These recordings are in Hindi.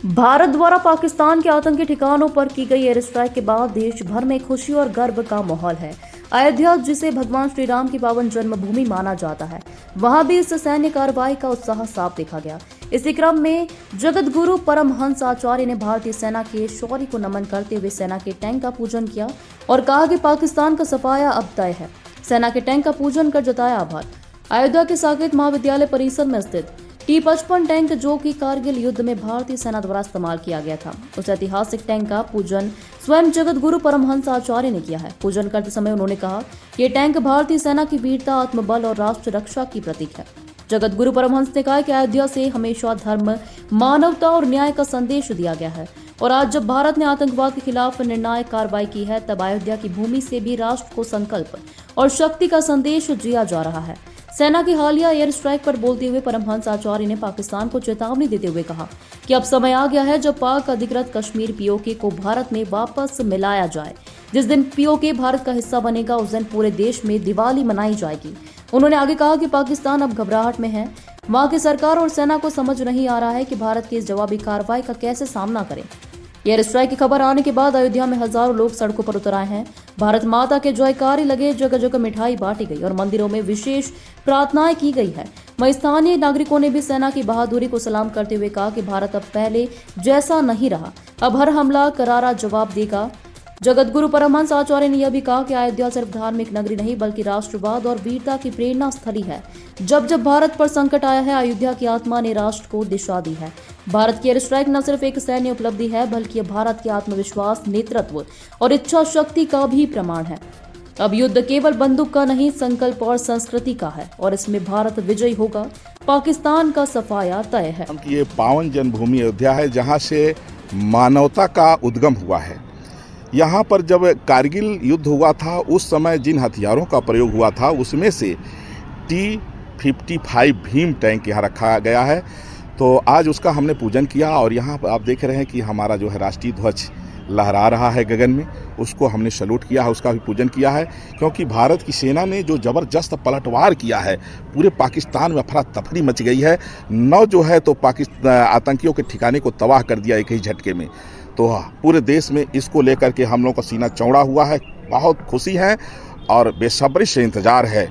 भारत द्वारा पाकिस्तान के आतंकी ठिकानों पर की गई एयर स्ट्राइक के बाद देश भर में खुशी और गर्व का माहौल है। अयोध्या, जिसे भगवान श्री राम की पावन जन्मभूमि माना जाता है, वहां भी इस सैन्य कार्रवाई का उत्साह साफ देखा गया। इसी क्रम में जगत गुरु परमहंस आचार्य ने भारतीय सेना के शौर्य को नमन करते हुए सेना के टैंक का पूजन किया और कहा कि पाकिस्तान का सफाया अब तय है। सेना के टैंक का पूजन कर जताया आभार। अयोध्या के साकेत महाविद्यालय परिसर में स्थित T-55 टैंक, जो कि कारगिल युद्ध में भारतीय सेना द्वारा इस्तेमाल किया गया था, उस ऐतिहासिक टैंक का पूजन स्वयं जगत गुरु परमहंस आचार्य ने किया है। पूजन करते समय उन्होंने कहा कि ये टैंक भारतीय सेना की वीरता, आत्मबल और राष्ट्र रक्षा की प्रतीक है। जगत गुरु परमहंस ने कहा कि अयोध्या से हमेशा धर्म, मानवता और न्याय का संदेश दिया गया है और आज जब भारत ने आतंकवाद के खिलाफ निर्णायक कार्रवाई की है, तब अयोध्या की भूमि से भी राष्ट्र को संकल्प और शक्ति का संदेश दिया जा रहा है। सेना की हालिया एयर स्ट्राइक पर बोलते हुए परमहंस आचार्य ने पाकिस्तान को चेतावनी देते हुए कहा कि अब समय आ गया है जब पाक अधिकृत कश्मीर पीओके को भारत में वापस मिलाया जाए। जिस दिन पीओके भारत का हिस्सा बनेगा, उस दिन पूरे देश में दिवाली मनाई जाएगी। उन्होंने आगे कहा कि पाकिस्तान अब घबराहट में है। वहां की सरकार और सेना को समझ नहीं आ रहा है कि भारत की इस जवाबी कार्रवाई का कैसे सामना करें। एयर स्ट्राइक की खबर आने के बाद अयोध्या में हजारों लोग सड़कों पर उतर आए हैं। भारत माता के जयकारे लगे, जगह जगह मिठाई बांटी गई और मंदिरों में विशेष प्रार्थनाएं की गई है। वहीं स्थानीय नागरिकों ने भी सेना की बहादुरी को सलाम करते हुए कहा कि भारत अब पहले जैसा नहीं रहा, अब हर हमला करारा जवाब देगा। जगत गुरु परमहंस आचार्य ने यह भी कहा कि अयोध्या सिर्फ धार्मिक नगरी नहीं बल्कि राष्ट्रवाद और वीरता की प्रेरणा स्थली है। जब जब भारत पर संकट आया है, अयोध्या की आत्मा ने राष्ट्र को दिशा दी है। भारत की एयर स्ट्राइक न सिर्फ एक सैन्य उपलब्धि है, बल्कि यह भारत के आत्मविश्वास, नेतृत्व और इच्छा शक्ति का भी प्रमाण है। अब युद्ध केवल बंदूक का नहीं, संकल्प और संस्कृति का है और इसमें भारत विजयी होगा। पाकिस्तान का सफाया तय है। ये पावन जन्मभूमि अयोध्या है, जहाँ से मानवता का उद्गम हुआ है। यहाँ पर जब कारगिल युद्ध हुआ था, उस समय जिन हथियारों का प्रयोग हुआ था, उसमें से T-55 भीम टैंक यहाँ रखा गया है। तो आज उसका हमने पूजन किया और यहाँ आप देख रहे हैं कि हमारा जो है राष्ट्रीय ध्वज लहरा रहा है गगन में, उसको हमने सैल्यूट किया है, उसका भी पूजन किया है। क्योंकि भारत की सेना ने जो ज़बरदस्त पलटवार किया है, पूरे पाकिस्तान में अफरा तफरी मच गई है। जो है तो आतंकियों के ठिकाने को तबाह कर दिया एक ही झटके में। तो पूरे देश में इसको लेकर के हम लोगों का सीना चौड़ा हुआ है। बहुत खुशी है और बेसब्री से इंतज़ार है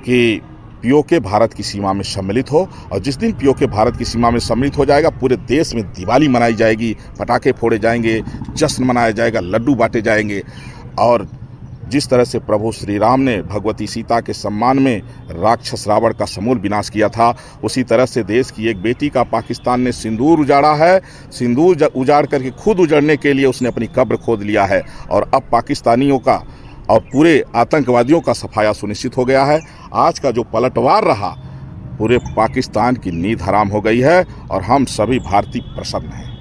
कि पीओके भारत की सीमा में सम्मिलित हो। और जिस दिन पीओके भारत की सीमा में सम्मिलित हो जाएगा, पूरे देश में दिवाली मनाई जाएगी, पटाखे फोड़े जाएंगे, जश्न मनाया जाएगा, लड्डू बांटे जाएंगे। और जिस तरह से प्रभु श्री राम ने भगवती सीता के सम्मान में राक्षस रावण का समूल विनाश किया था, उसी तरह से देश की एक बेटी का पाकिस्तान ने सिंदूर उजाड़ा है। सिंदूर उजाड़ करके खुद उजड़ने के लिए उसने अपनी कब्र खोद लिया है और अब पाकिस्तानियों का और पूरे आतंकवादियों का सफाया सुनिश्चित हो गया है। आज का जो पलटवार रहा, पूरे पाकिस्तान की नींद हराम हो गई है और हम सभी भारतीय प्रसन्न हैं।